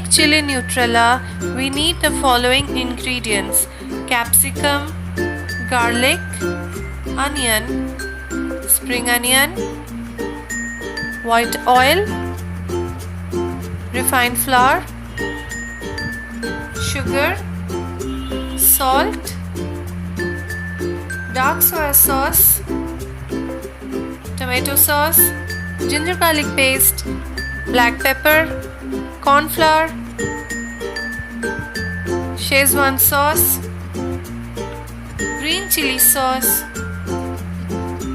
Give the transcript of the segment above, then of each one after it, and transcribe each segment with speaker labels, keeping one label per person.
Speaker 1: Chilli Nutrela, we need the following ingredients: capsicum, garlic, onion, spring onion, white oil, refined flour, sugar, salt, dark soya sauce, tomato sauce, ginger garlic paste, black pepper, corn flour, Schezwan sauce, green chili sauce,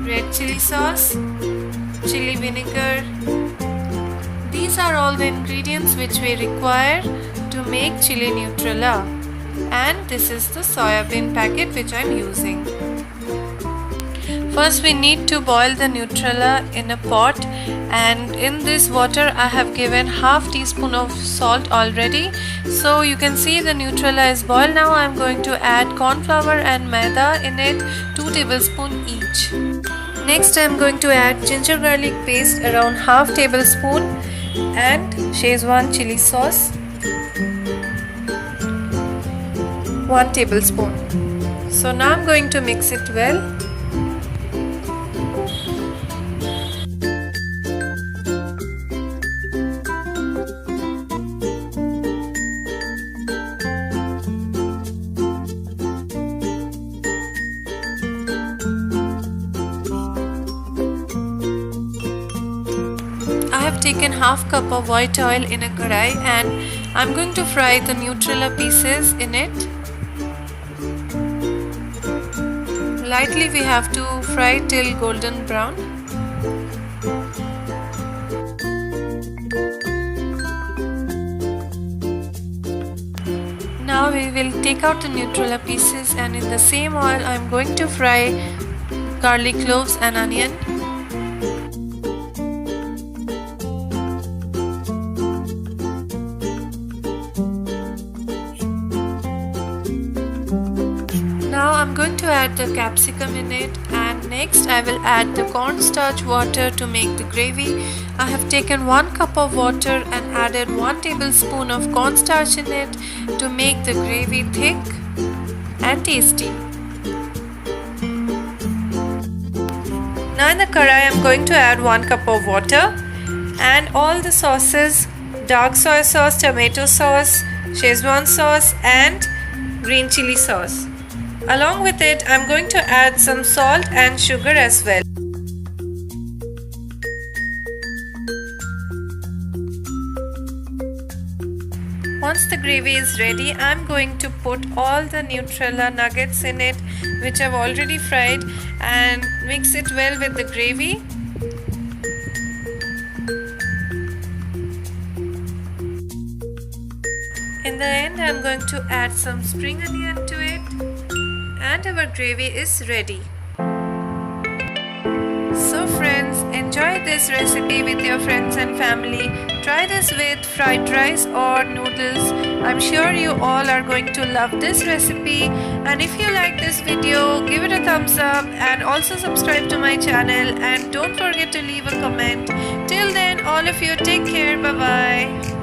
Speaker 1: red chili sauce, chili vinegar. These are all the ingredients which we require to make Chilli Nutrela, and this is the soya bean packet which I am using. First we need to boil the Nutrela in a pot, and in this water I have given half teaspoon of salt already. So you can see the Nutrela is boiled. Now I am going to add corn flour and Maida in it, 2 tablespoons each. Next I am going to add ginger garlic paste around half tablespoon and Schezwan chili sauce 1 tablespoon. So now I am going to mix it well. I have taken half cup of white oil in a karai, and I'm going to fry the Nutrela pieces in it. Lightly we have to fry till golden brown. Now we will take out the Nutrela pieces, and in the same oil I'm going to fry garlic cloves and onion. Now I'm going to add the capsicum in it, and next I will add the cornstarch water to make the gravy. I have taken 1 cup of water and added 1 tablespoon of cornstarch in it to make the gravy thick and tasty. Now in the karai I am going to add 1 cup of water and all the sauces: dark soy sauce, tomato sauce, Schezwan sauce and green chili sauce. Along with it, I am going to add some salt and sugar as well. Once the gravy is ready, I am going to put all the Nutrela nuggets in it, which I have already fried, and mix it well with the gravy. In the end, I am going to add some spring onion to it. And our gravy is ready. So friends, enjoy this recipe with your friends and family. Try this with fried rice or noodles. I'm sure you all are going to love this recipe. And if you like this video, give it a thumbs up and also subscribe to my channel, and don't forget to leave a comment. Till then, all of you take care. Bye bye.